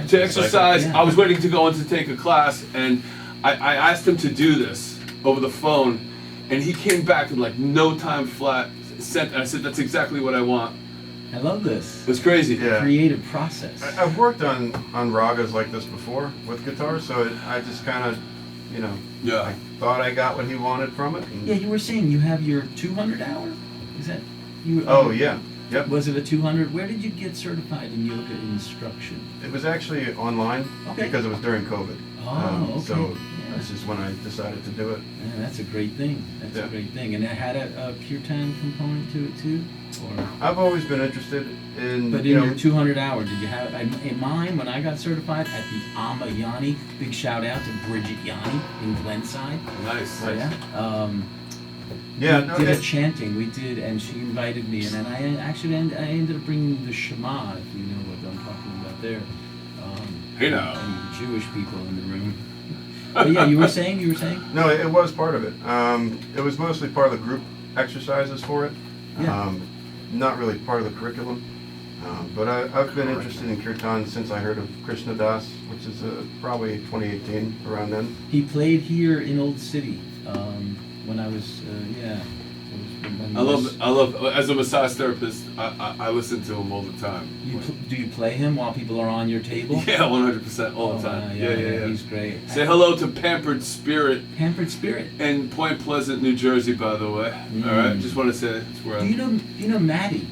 To exercise. Yeah. I was waiting to go in to take a class, and I asked him to do this over the phone, and he came back in like no time flat. I said, that's exactly what I want. I love this. It was crazy. Yeah. Creative process. I've worked on ragas like this before with guitar, so I just kind of, Yeah. I thought I got what he wanted from it. And Yeah, you were saying you have your 200 hour? Is that you? Oh yeah, yep. Was it a 200? Where did you get certified in yoga instruction? It was actually online Okay. because it was during COVID. Oh, okay. So Yeah. this is when I decided to do it. Yeah, that's a great thing. That's a Yeah. great thing. And it had a kirtan component to it too? Or, I've always been interested in, but in your 200 hour, did you have, in mine, when I got certified at the Amma Yanni, big shout out to Bridget Yanni in Glenside. Nice. So, yeah. yeah, We no, did a it- chanting. We did, and she invited me, and then I ended up bringing the Shema, if you know what I'm talking about there. Hey now. And Jewish people in the room. But yeah, you were saying. no, it was part of it. It was mostly part of the group exercises for it. Yeah. Not really part of the curriculum. But I've been interested in kirtan since I heard of Krishna Das, which is probably 2018, around then. He played here in Old City when I was, yeah. I love. As a massage therapist, I listen to him all the time. Do you play him while people are on your table? Yeah, 100% all the time. Yeah. He's great. Say hello to Pampered Spirit Pampered Spirit. in Point Pleasant, New Jersey, by the way. All right, just want to say it's where. Do you know Maddie?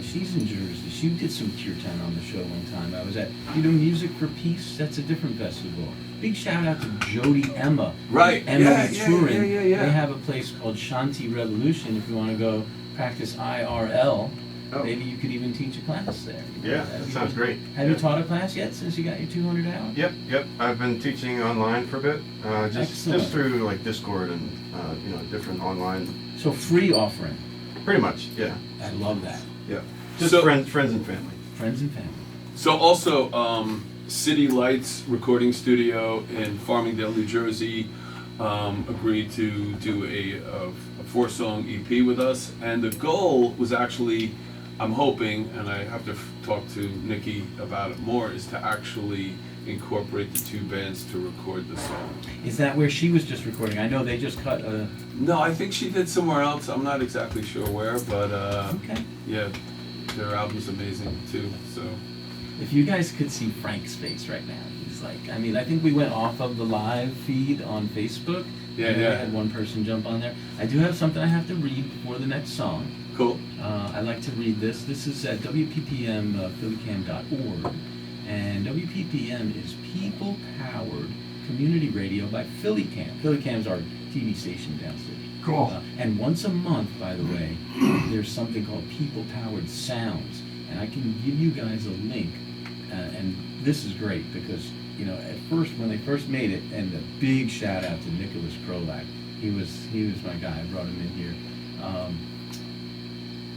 She's in Jersey. She did some kirtan on the show one time. I was at, Music for Peace? That's a different festival. Big shout out to Jody Emma. Right. Emma Yeah, Turin. yeah. They have a place called Shanti Revolution if you want to go practice IRL. Oh. Maybe you could even teach a class there. Yeah, that sounds great. Have you Yeah. taught a class yet since you got your 200 hours? Yep. I've been teaching online for a bit, just Excellent. through like Discord and different online. So free offering. Pretty much, yeah. I love that. Yeah. Just So- friends and family. Friends and family. So also, City Lights Recording Studio in Farmingdale, New Jersey, agreed to do a 4-song EP with us, and the goal was actually, I'm hoping, and I have to talk to Nikki about it more, is to actually incorporate the 2 bands to record the song. Is that where she was just recording? I know they just cut a... No, I think she did somewhere else. I'm not exactly sure where, but Okay. yeah, their album's amazing too. So If you guys could see Frank's face right now, he's like, I think we went off of the live feed on Facebook. Yeah, and yeah. I had one person jump on there. I do have something I have to read before the next song. cool. I'd like to read this. This is at WPPM phillycam.org. And WPPM is people-powered community radio by PhillyCam. PhillyCam's our TV station downstairs. Cool. And once a month, by the way, there's something called people-powered sounds. And I can give you guys a link. And this is great because, at first, when they first made it, and a big shout out to Nicholas Krolak. He was my guy. I brought him in here.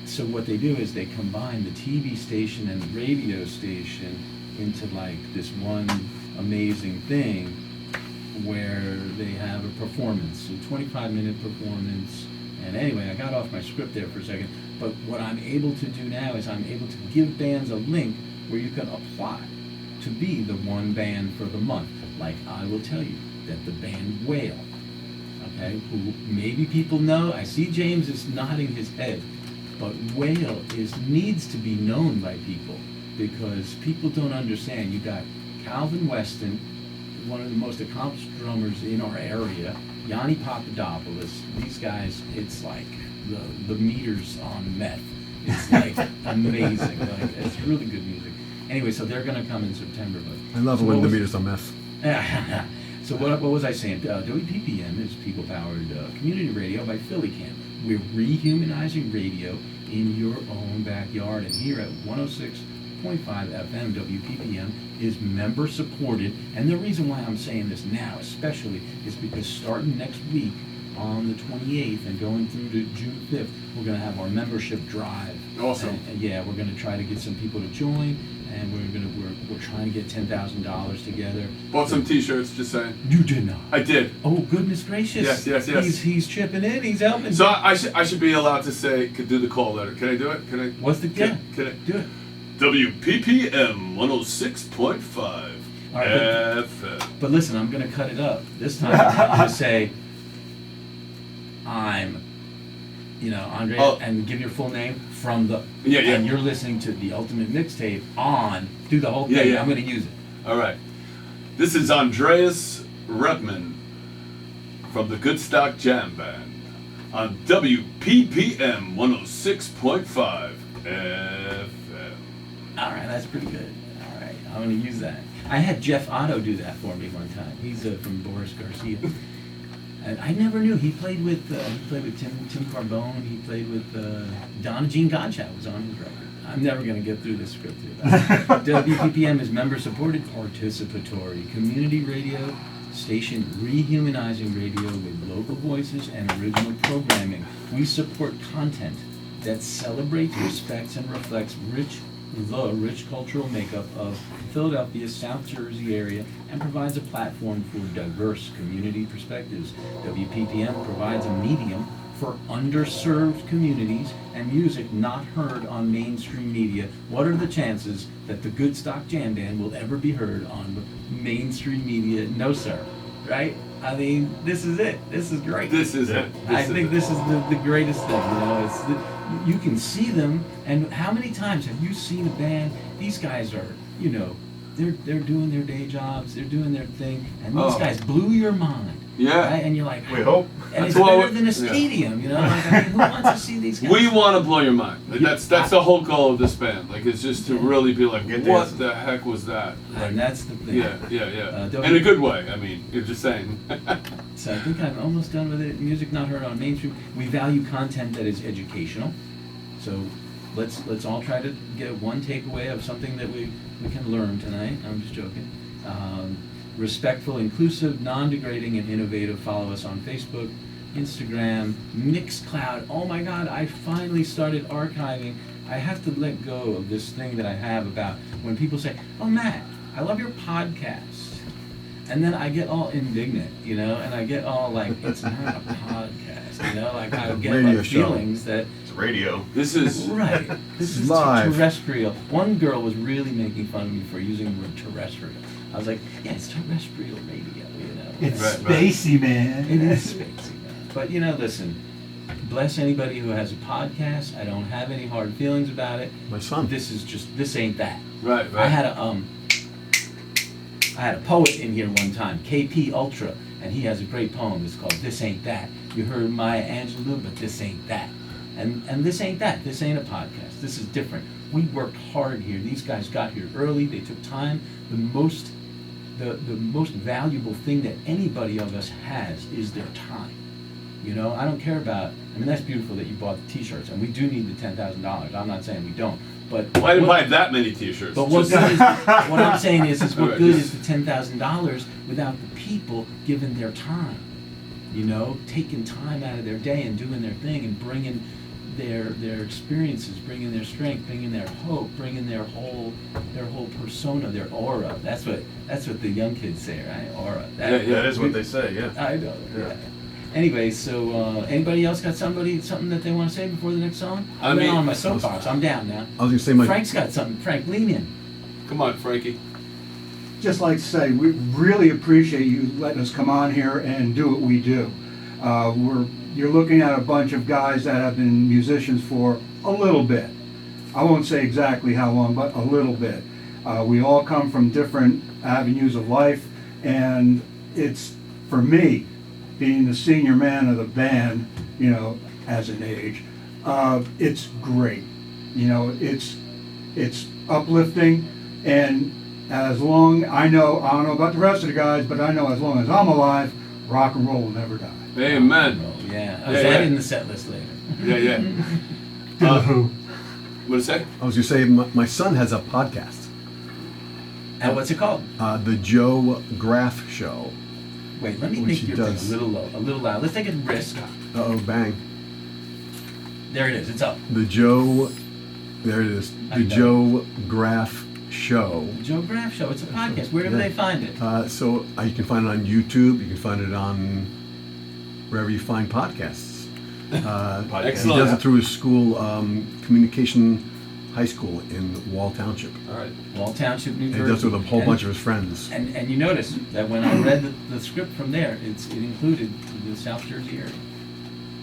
So what they do is they combine the TV station and the radio station into like this one amazing thing where they have a performance, a 25-minute performance. And anyway, I got off my script there for a second, but what I'm able to do now is I'm able to give bands a link where you can apply to be the one band for the month. Like I will tell you that the band Whale, okay, who maybe people know, I see James is nodding his head, but Whale needs to be known by people because people don't understand. You got Calvin Weston, one of the most accomplished drummers in our area, Yanni Papadopoulos. These guys, it's like the meters on meth. It's like amazing. Like it's really good music. Anyway, so they're gonna come in September. But I love it when the meters on meth. So what was I saying? WPPM is people-powered community radio by PhillyCam. We're rehumanizing radio in your own backyard, and here at 106.5 FM WPPM is member-supported. And the reason why I'm saying this now, especially, is because starting next week on the 28th and going through to June 5th, we're going to have our membership drive. Awesome. And, yeah, we're going to try to get some people to join. And we're trying to get $10,000 together. Bought some T-shirts. Just saying. You did not. I did. Oh goodness gracious! Yes. He's chipping in. He's helping. So I should be allowed to say, could do the call letter. Can I do it? Can I? What's the Can I? do it? WPPM 106.5 All right, FM. But listen, I'm going to cut it up. This time I'm going to say, I'm, Andrea, Oh. and give your full name from the... Yeah. And you're listening to the Ultimate Mixtape on... Do the whole Yeah, thing. yeah. I'm going to use it. All right. This is Andreas Rebman from the Goodstock Jam Band on WPPM 106.5 FM. All right, that's pretty good. All right, I'm going to use that. I had Jeff Otto do that for me one time. He's from Boris Garcia. And I never knew he played with Tim Carbone. He played with Donna Jean Godchow was on his record. I'm never going to get through this script here. WPPM is member-supported, participatory community radio station, rehumanizing radio with local voices and original programming. We support content that celebrates, respects, and reflects the rich cultural makeup of Philadelphia's South Jersey area and provides a platform for diverse community perspectives. WPPM provides a medium for underserved communities and music not heard on mainstream media. What are the chances that the Goodstock Jam Band will ever be heard on mainstream media? No, sir. Right? I mean, this is it. This is great. This is it. I think this is the greatest thing. You can see them, and how many times have you seen a band? These guys are, they're doing their day jobs, they're doing their thing, and these guys blew your mind. Yeah. Right? And you're like, We hope. and That's it's why better than a stadium, Like, I mean, who wants to see these guys? We want to blow your mind. That's the whole goal of this band. Like, it's just to really be like, Get what dancing. the heck was that? And that's the thing. Yeah. don't In a you- good way. I mean, you're just saying. So I think I'm almost done with it. Music not heard on mainstream. We value content that is educational. So let's all try to get one takeaway of something that we can learn tonight. I'm just joking. Respectful, inclusive, non-degrading, and innovative. Follow us on Facebook, Instagram, Mixcloud. Oh my God, I finally started archiving. I have to let go of this thing that I have about when people say, "Oh Matt, I love your podcast," and then I get all indignant, and I get all like, "It's not a podcast," Like I get Radio like show. feelings that. It's radio. This is. Right. This is Live. terrestrial. One girl was really making fun of me for using the word terrestrial. I was like, yeah, it's terrestrial radio, It's Right, right. spacey, man. It is spacey. But listen, bless anybody who has a podcast. I don't have any hard feelings about it. My son. This ain't that. Right. I had a poet in here one time, KP Ultra, and he has a great poem. It's called "This Ain't That." You heard Maya Angelou, but this ain't that. And this ain't that. This ain't a podcast. This is different. We worked hard here. These guys got here early. They took time. The most valuable thing that anybody of us has is their time. I don't care about. I mean, that's beautiful that you bought the T-shirts, and we do need the $10,000. I'm not saying we don't, but Well, I didn't buy that many T-shirts. But what Just- good is, what I'm saying is what Right, good just- is the $10,000 without the people giving their time, taking time out of their day and doing their thing and bringing their experiences, bringing their strength, bringing their hope, bringing their whole persona, their aura. That's what the young kids say, right? Aura. Yeah. That is what they say, yeah. I know. Yeah. Yeah. Anyway, so anybody else got something that they want to say before the next song? I I've been mean- on my soapbox. I'm down now. I was gonna say my. Frank's got something. Frank, lean in. Come on, Frankie. Just like to say, we really appreciate you letting us come on here and do what we do. You're looking at a bunch of guys that have been musicians for a little bit. I won't say exactly how long, but a little bit. We all come from different avenues of life, and it's, for me, being the senior man of the band, as an age, it's great. It's uplifting, and I don't know about the rest of the guys, but I know as long as I'm alive, rock and roll will never die. Amen. Oh, yeah. Yeah, Is that yeah. in the set list later? Yeah. To the Who. What is that? I was gonna say my son has a podcast, And what's it called? the Joe Graff Show. Wait, let me Which make he your thing does. a little loud. Let's take a risk. Oh bang! There it is. It's up. The Joe, there it is. I The know. Joe Graff Show. Joe Graff Show. It's a podcast. Where do Yeah. they find it? So you can find it on YouTube. You can find it on wherever you find podcasts. He Excellent. does it through his school, Communication high school in Wall Township. All right. Wall Township, New And Jersey. he does it with a whole And- bunch of his friends. And you notice that when I read the script from there, it included the South Jersey area.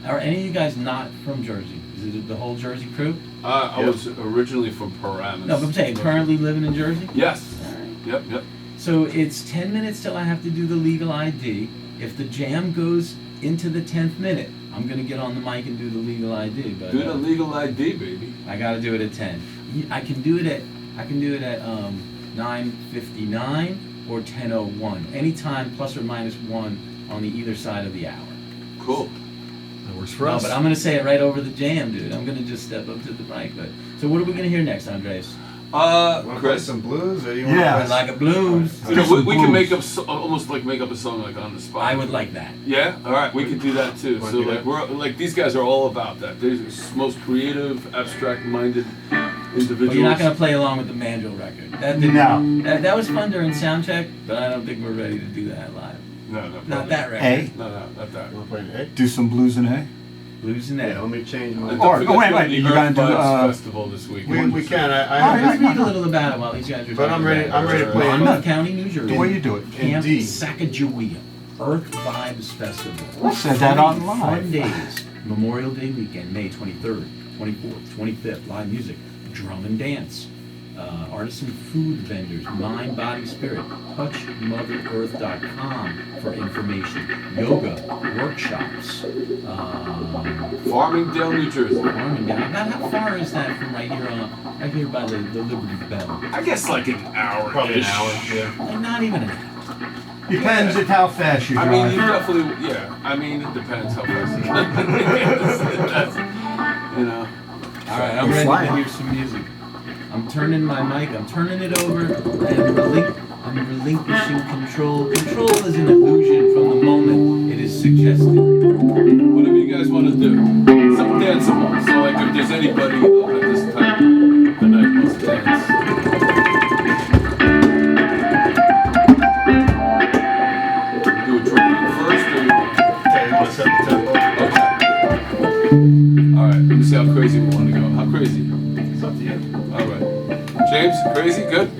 Are any of you guys not from Jersey? Is it the whole Jersey crew? I Yep. was originally from Coram. No, but I'm saying currently living in Jersey? Yes. All right. Yep, yep. So it's 10 minutes till I have to do the legal ID. If the jam goes into the 10th minute, I'm gonna get on the mic and do the legal ID. But Do the legal ID, baby. I gotta do it at 10. I can do it at 9:59 or 10:01. Anytime plus or minus 1 on the either side of the hour. Cool. That works for No, us. but I'm gonna say it right over the jam, dude. I'm gonna just step up to the mic. But so what are we gonna hear next, Andreas? Want to play Chris. some blues, or you Yeah. want to Like a blues. You know, we can Blues. make up almost like make up a song like on the spot. I would like that. Yeah. All right. We could do that too. Wanna So do like that? we're like these guys are all about that. They're the most creative, abstract-minded individuals. But you're not gonna play along with the mandrel record. That didn't, No. That was fun during sound check, but I don't think we're ready to do that live. No, Not that record. A. No, not that. You want to play an Do some blues in A. Blues and A? that. Yeah, let me change my. And Or- don't forget wait, the wait, you Earth gotta do, Vibes Festival this week. We can. I Oh, have Let's read a little about it while these guys are But talking I'm ready- about it. I'm ready to play it. Monmouth County, New Jersey. The way you do it. in Camp D. Sacagawea Earth Vibes Festival. I said that on Fun live. days. Memorial Day weekend, May 23rd, 24th, 25th. Live music, drum and dance. Artisan food vendors, mind, body, spirit. TouchMotherEarth.com for information. Yoga, workshops. Farmingdale, New Jersey. Farmingdale. About how far is that from right here by the Liberty Bell? I guess like an hour. Probably an hour. Yeah. Like not even an hour. Depends at how fast you I drive. mean, you definitely, yeah. I mean, it depends how fast you can. That's, you know. All right, I'm You're ready flying. to hear some music. I'm turning my mic, I'm turning it over, and I'm relinquishing control. Control is an illusion from the moment it is suggested. Whatever you guys want to do. Something danceable. So, like, if there's anybody at this time of the night wants to dance. Do a drinking first, or you want Okay, you want to set the tempo? Okay. All right. Let me see how crazy we want to go. How crazy? It's up to you. All right. James, crazy? Good?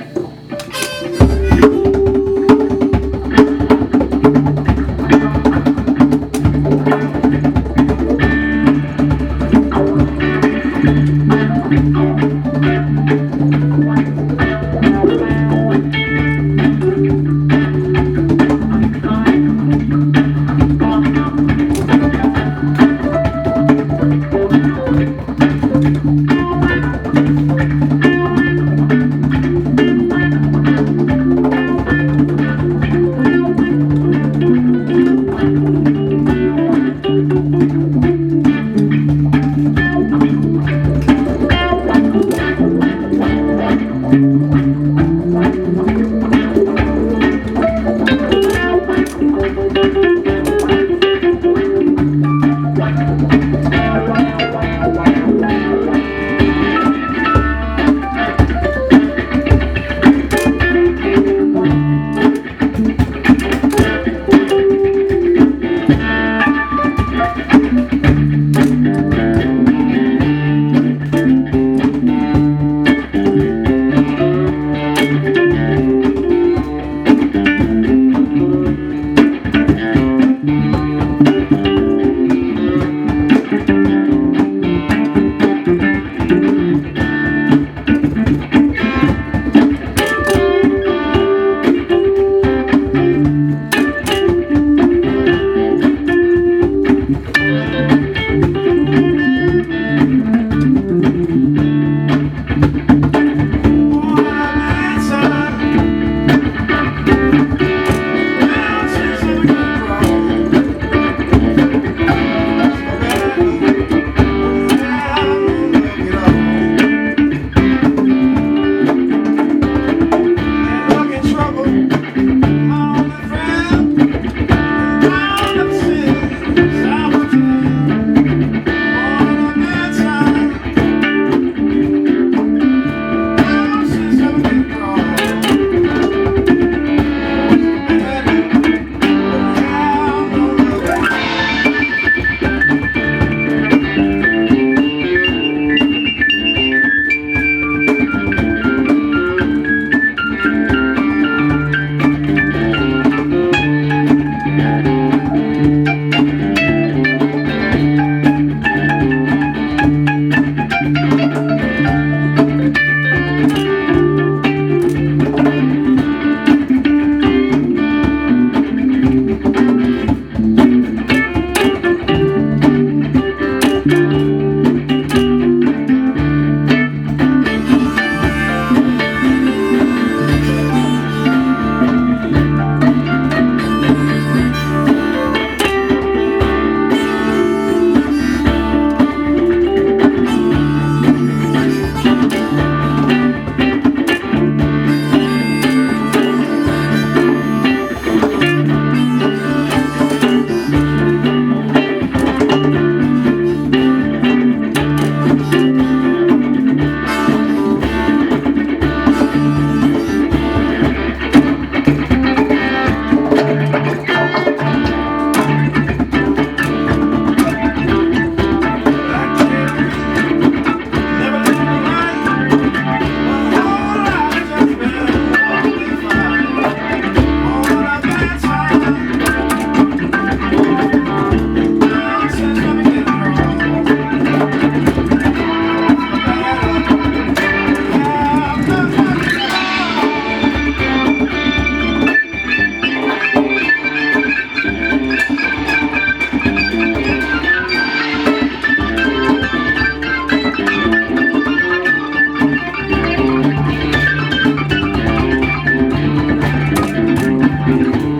Thank you.